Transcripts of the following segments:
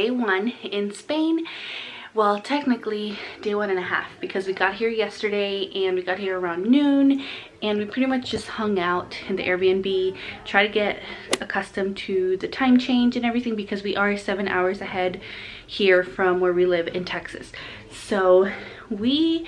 day 1 in Spain. Well, technically day 1.5, because we got here yesterday and we got here around noon, and we pretty much just hung out in the Airbnb, try to get accustomed to the time change and everything, because we are 7 hours ahead here from where we live in Texas. So we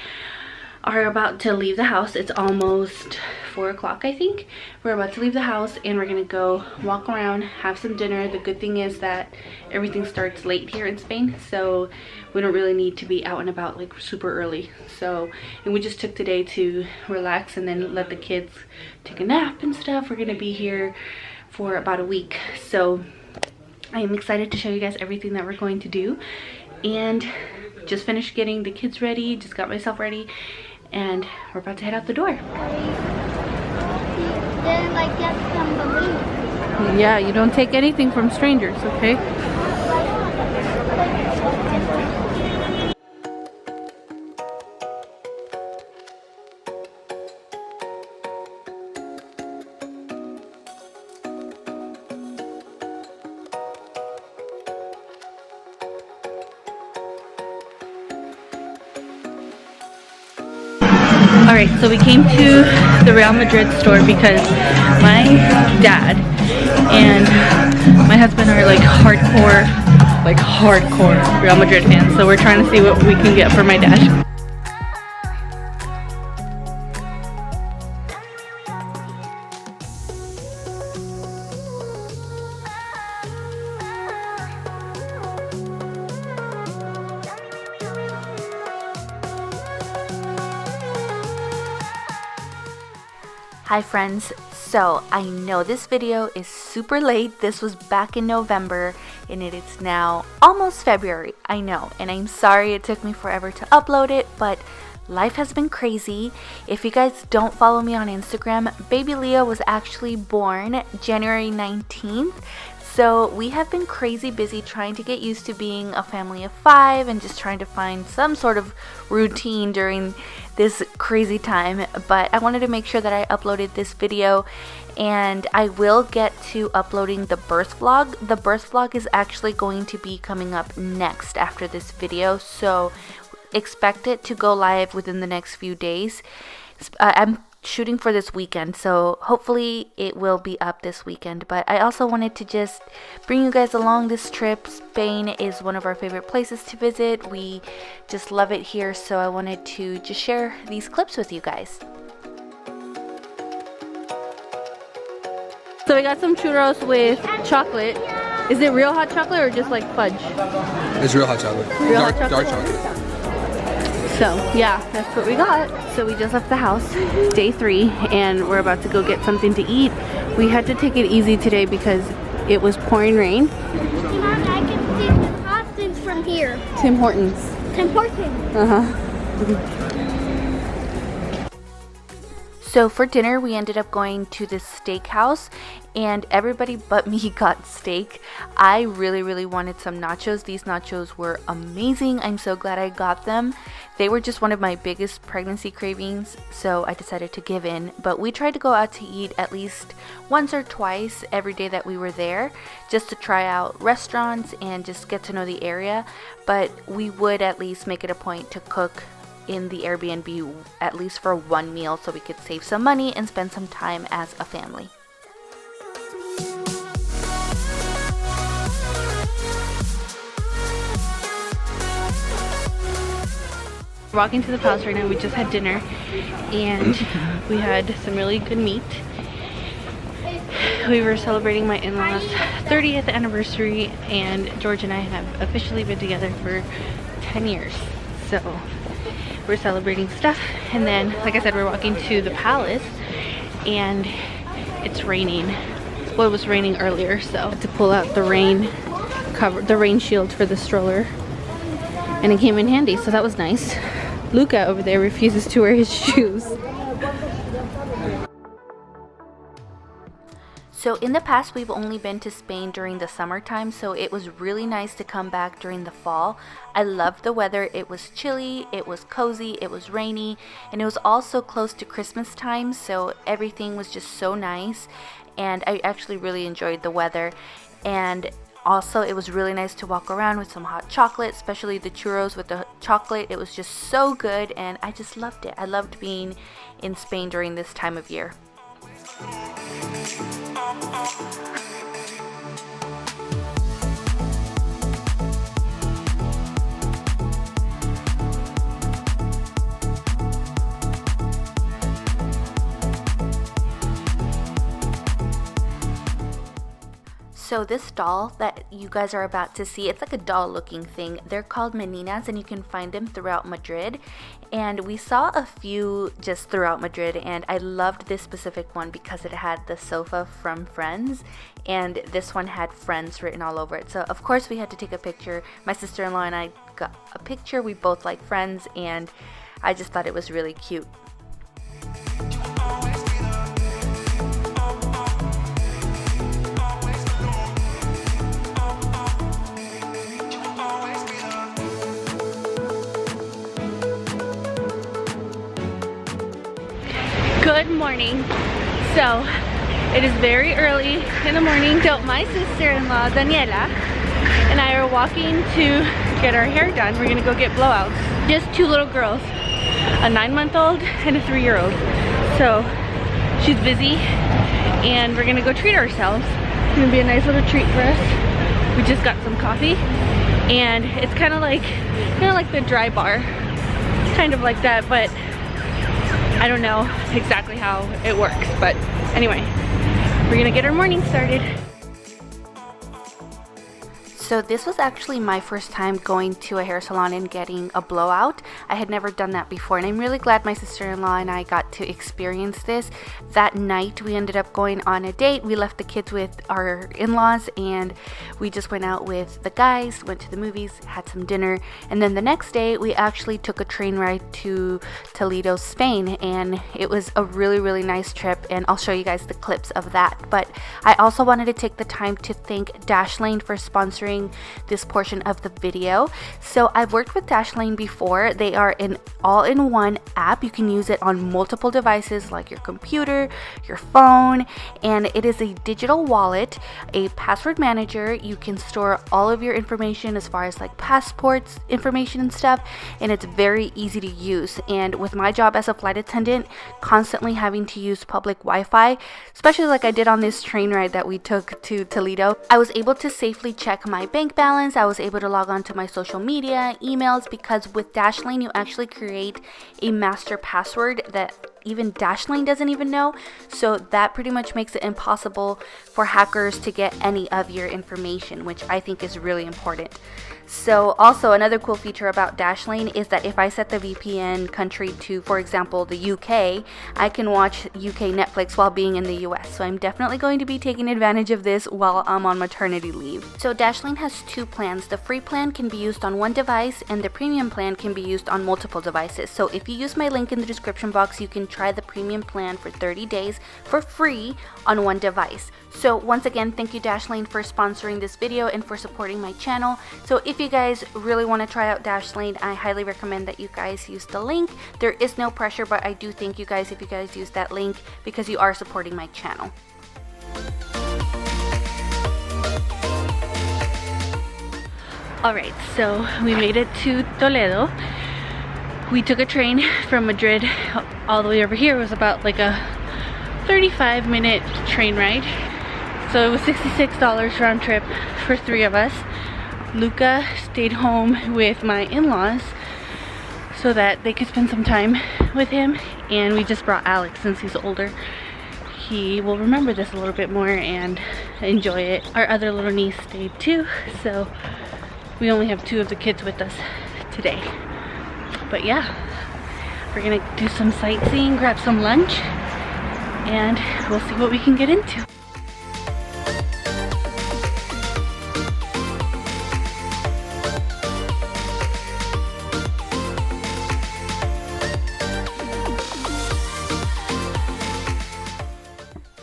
are about to leave the house. It's almost 4 o'clock, I think. We're about to leave the house and we're gonna go walk around, have some dinner. The good thing is that everything starts late here in Spain, so we don't really need to be out and about like super early. So, and we just took today to relax and then let the kids take a nap and stuff. We're gonna be here for about a week, so I am excited to show you guys everything that we're going to do. And just finished getting the kids ready, just got myself ready, and we're about to head out the door. Then like get some balloons. Yeah, you don't take anything from strangers, okay? Alright, so we came to the Real Madrid store because my dad and my husband are like hardcore Real Madrid fans. So we're trying to see what we can get for my dad. Hi friends, so I know this video is super late. This was back in November and it is now almost February. I know, and I'm sorry it took me forever to upload it, but life has been crazy. If you guys don't follow me on Instagram, baby Leah was actually born January 19th. So we have been crazy busy trying to get used to being a family of 5 and just trying to find some sort of routine during this crazy time. But I wanted to make sure that I uploaded this video, and I will get to uploading the birth vlog. The birth vlog is actually going to be coming up next after this video, so expect it to go live within the next few days. I'm shooting for this weekend, so hopefully it will be up this weekend. But I also wanted to just bring you guys along this trip. Spain is one of our favorite places to visit. We just love it here, so I wanted to just share these clips with you guys. So we got some churros with chocolate. Is it real hot chocolate or just like fudge? It's real hot chocolate. Dark chocolate. So yeah, that's what we got. So we just left the house, day 3, and we're about to go get something to eat. We had to take it easy today because it was pouring rain. Mom, I can see the costumes from here. Tim Hortons. Tim Hortons. Uh-huh. So for dinner, we ended up going to this steakhouse, and everybody but me got steak. I really wanted some nachos. These nachos were amazing. I'm so glad I got them. They were just one of my biggest pregnancy cravings, so I decided to give in. But we tried to go out to eat at least once or twice every day that we were there, just to try out restaurants and just get to know the area. But we would at least make it a point to cook in the Airbnb at least for one meal, so we could save some money and spend some time as a family. We're walking to the palace right now. We just had dinner and we had some really good meat. We were celebrating my in-laws' 30th anniversary, and George and I have officially been together for 10 years. So we're celebrating stuff, and then like I said, we're walking to the palace and it's raining. Well, it was raining earlier, so I had to pull out the rain shield for the stroller, and it came in handy, so that was nice. Luca over there refuses to wear his shoes. So in the past, we've only been to Spain during the summertime, so it was really nice to come back during the fall. I loved the weather. It was chilly, it was cozy, it was rainy, and it was also close to Christmas time, so everything was just so nice, and I actually really enjoyed the weather. And also it was really nice to walk around with some hot chocolate, especially the churros with the chocolate. It was just so good, and I just loved it. I loved being in Spain during this time of year. So this doll that you guys are about to see, it's like a doll looking thing. They're called meninas, and you can find them throughout Madrid. And we saw a few just throughout Madrid, and I loved this specific one because it had the sofa from Friends, and this one had Friends written all over it. So of course we had to take a picture. My sister-in-law and I got a picture. We both like Friends, and I just thought it was really cute. Good morning. So it is very early in the morning. So my sister-in-law Daniela and I are walking to get our hair done. We're gonna go get blowouts. Just two little girls, a 9-month-old and a 3-year-old. So she's busy, and we're gonna go treat ourselves. It's gonna be a nice little treat for us. We just got some coffee, and it's kind of like the dry bar, kind of like that, but I don't know exactly how it works. But anyway, we're gonna get our morning started. So this was actually my first time going to a hair salon and getting a blowout. I had never done that before, and I'm really glad my sister-in-law and I got to experience this. That night we ended up going on a date. We left the kids with our in-laws, and we just went out with the guys, went to the movies, had some dinner, and then the next day we actually took a train ride to Toledo, Spain, and it was a really nice trip, and I'll show you guys the clips of that. But I also wanted to take the time to thank Dashlane for sponsoring this portion of the video. So I've worked with Dashlane before. They are an all-in-one app. You can use it on multiple devices like your computer, your phone, and it is a digital wallet, a password manager. You can store all of your information as far as like passports information and stuff, and it's very easy to use. And with my job as a flight attendant, constantly having to use public Wi-Fi, especially like I did on this train ride that we took to Toledo, I was able to safely check my bank balance. I was able to log on to my social media, emails, because with Dashlane you actually create a master password that even Dashlane doesn't even know. So that pretty much makes it impossible for hackers to get any of your information, which I think is really important. So also another cool feature about Dashlane is that if I set the VPN country to, for example, the UK, I can watch UK Netflix while being in the US. So I'm definitely going to be taking advantage of this while I'm on maternity leave. So Dashlane has two plans. The free plan can be used on one device, and the premium plan can be used on multiple devices. So if you use my link in the description box, you can try the premium plan for 30 days for free on one device. So once again, thank you Dashlane for sponsoring this video and for supporting my channel. So if you guys really want to try out Dashlane, I highly recommend that you guys use the link. There is no pressure, but I do thank you guys if you guys use that link because you are supporting my channel. Alright, so we made it to Toledo. We took a train from Madrid all the way over here. It was about like a 35-minute train ride. So it was $66 round trip for 3 of us. Luca stayed home with my in-laws so that they could spend some time with him, and we just brought Alex since he's older. He will remember this a little bit more and enjoy it. Our other little niece stayed too, so we only have 2 of the kids with us today. But yeah, we're gonna do some sightseeing, grab some lunch, and we'll see what we can get into.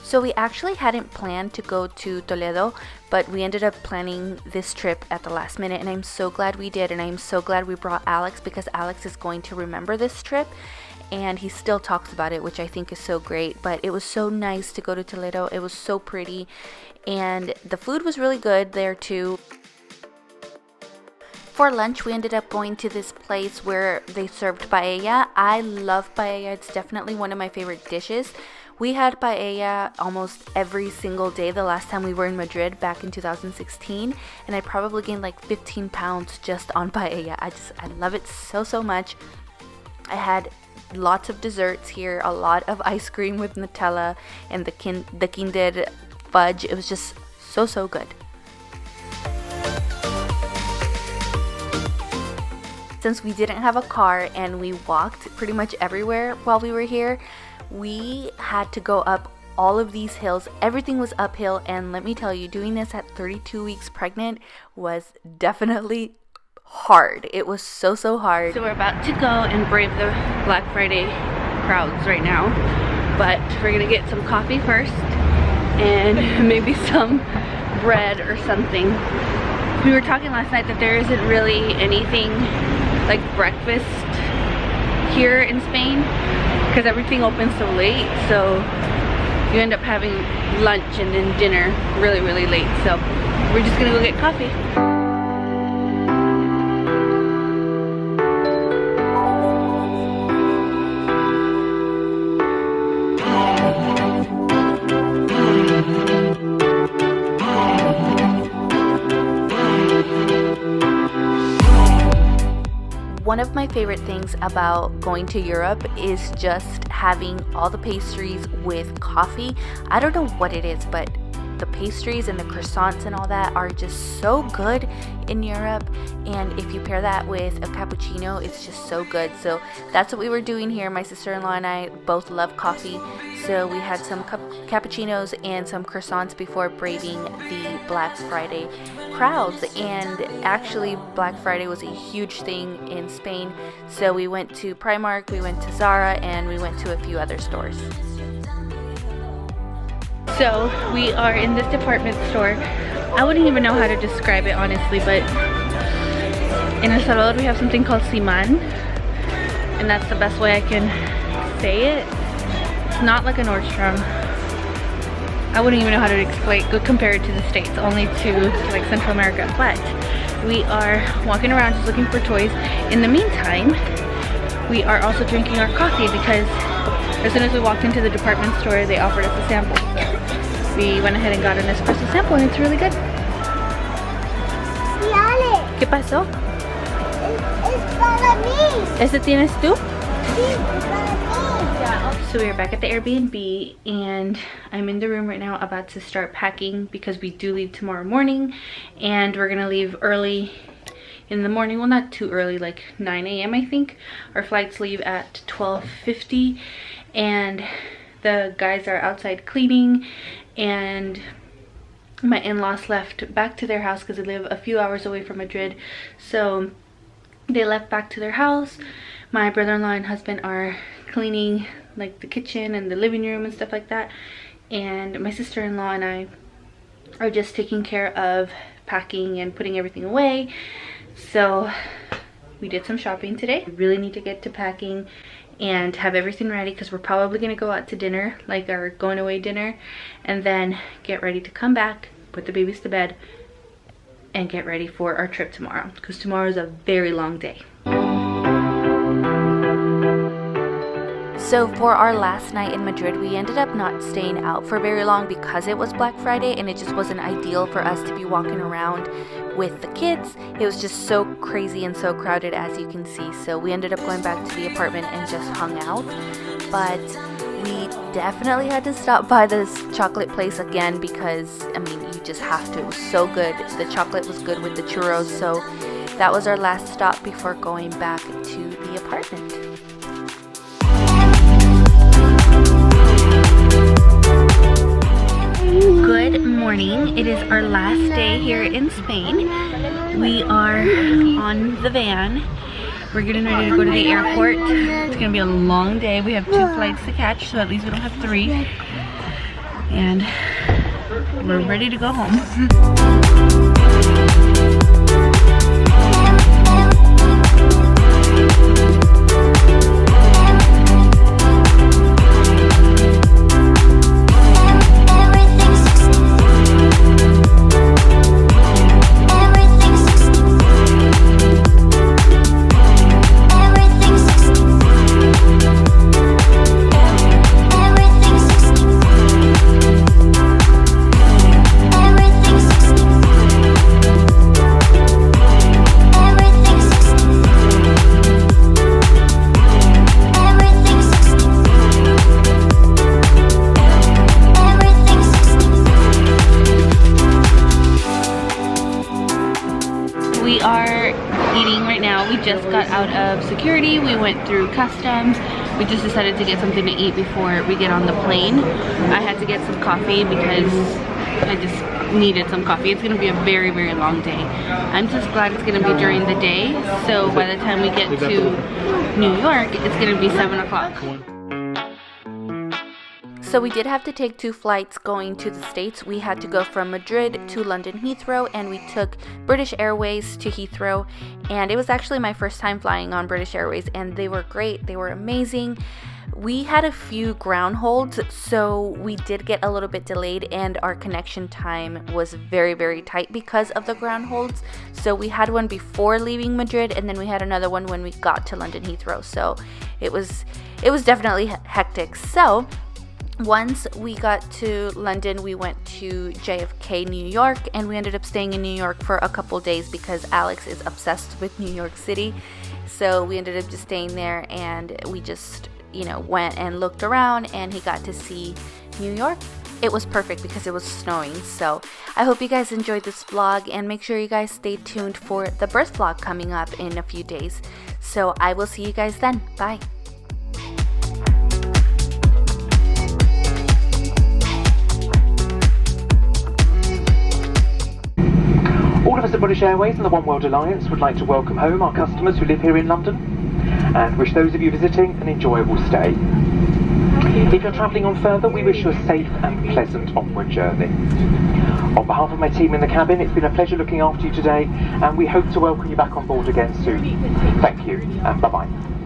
So we actually hadn't planned to go to Toledo, but we ended up planning this trip at the last minute, and I'm so glad we did, and I'm so glad we brought Alex because Alex is going to remember this trip. and he still talks about it, which I think is so great. But it was so nice to go to Toledo. It was so pretty, and the food was really good there too. For lunch, we ended up going to this place where they served paella. I love paella. It's definitely one of my favorite dishes. We had paella almost every single day the last time we were in Madrid back in 2016, and I probably gained like 15 pounds just on paella. I love it so much. I had lots of desserts here, a lot of ice cream with Nutella and the Kinder fudge. It was just so good. Since we didn't have a car and we walked pretty much everywhere while we were here, we had to go up all of these hills. Everything was uphill, and let me tell you, doing this at 32 weeks pregnant was definitely hard. It was so hard. So we're about to go and brave the Black Friday crowds right now, but we're gonna get some coffee first and maybe some bread or something. We were talking last night that there isn't really anything like breakfast here in Spain because everything opens so late, so you end up having lunch and then dinner really late. So we're just gonna go get coffee. One of my favorite things about going to Europe is just having all the pastries with coffee. I don't know what it is, but the pastries and the croissants and all that are just so good in Europe, and if you pair that with a cappuccino, it's just so good. So that's what we were doing here. My sister-in-law and I both love coffee, so we had some cappuccinos and some croissants before braving the Black Friday crowds. And actually Black Friday was a huge thing in Spain, so we went to Primark, we went to Zara, and we went to a few other stores. So we are in this department store. I wouldn't even know how to describe it honestly, but in El Salvador we have something called Siman, and that's the best way I can say it. It's not like a Nordstrom. I wouldn't even know how to compare it to the States, only to like Central America. But we are walking around just looking for toys. In the meantime, we are also drinking our coffee because as soon as we walked into the department store, they offered us a sample. So we went ahead and got an espresso sample, and it's really good. ¿Qué pasó? Es para mí. ¿Ese tienes tú? Sí, es para mí. So we are back at the Airbnb, and I'm in the room right now about to start packing because we do leave tomorrow morning, and we're gonna leave early in the morning. Well, not too early, like 9 a.m. I think. Our flights leave at 12:50, and the guys are outside cleaning, and my in-laws left back to their house because they live a few hours away from Madrid. So they left back to their house. My brother-in-law and husband are cleaning like the kitchen and the living room and stuff like that, and my sister-in-law and I are just taking care of packing and putting everything away. So we did some shopping today. We really need to get to packing and have everything ready because we're probably gonna go out to dinner, like our going away dinner, and then get ready to come back, put the babies to bed, and get ready for our trip tomorrow, because tomorrow is a very long day. So for our last night in Madrid, we ended up not staying out for very long because it was Black Friday, and it just wasn't ideal for us to be walking around with the kids. It was just so crazy and so crowded, as you can see. So we ended up going back to the apartment and just hung out. But we definitely had to stop by this chocolate place again because, I mean, you just have to. It was so good. The chocolate was good with the churros. So that was our last stop before going back to the apartment. Good morning. It is our last day here in Spain. We are on the van. We're getting ready to go to the airport. It's gonna be a long day. We have 2 flights to catch, so at least we don't have 3. And we're ready to go home. eating right now. We just got out of security. We went through customs. We just decided to get something to eat before we get on the plane. I had to get some coffee because I just needed some coffee. It's gonna be a very, very long day. I'm just glad it's gonna be during the day. So by the time we get to New York, it's gonna be 7 o'clock. So we did have to take 2 flights going to the States. We had to go from Madrid to London Heathrow, and we took British Airways to Heathrow. And it was actually my first time flying on British Airways, and they were great. They were amazing. We had a few ground holds, so we did get a little bit delayed, and our connection time was very, very tight because of the ground holds. So we had one before leaving Madrid, and then we had another one when we got to London Heathrow. So it was definitely hectic. So once we got to London, we went to JFK, New York, and we ended up staying in New York for a couple days because Alex is obsessed with New York City. So we ended up just staying there, and we just, you know, went and looked around, and he got to see New York. It was perfect because it was snowing. So I hope you guys enjoyed this vlog, and make sure you guys stay tuned for the birth vlog coming up in a few days. So I will see you guys then. Bye. All of us at British Airways and the One World Alliance would like to welcome home our customers who live here in London and wish those of you visiting an enjoyable stay. If you're travelling on further, we wish you a safe and pleasant onward journey. On behalf of my team in the cabin, it's been a pleasure looking after you today, and we hope to welcome you back on board again soon. Thank you, and bye-bye.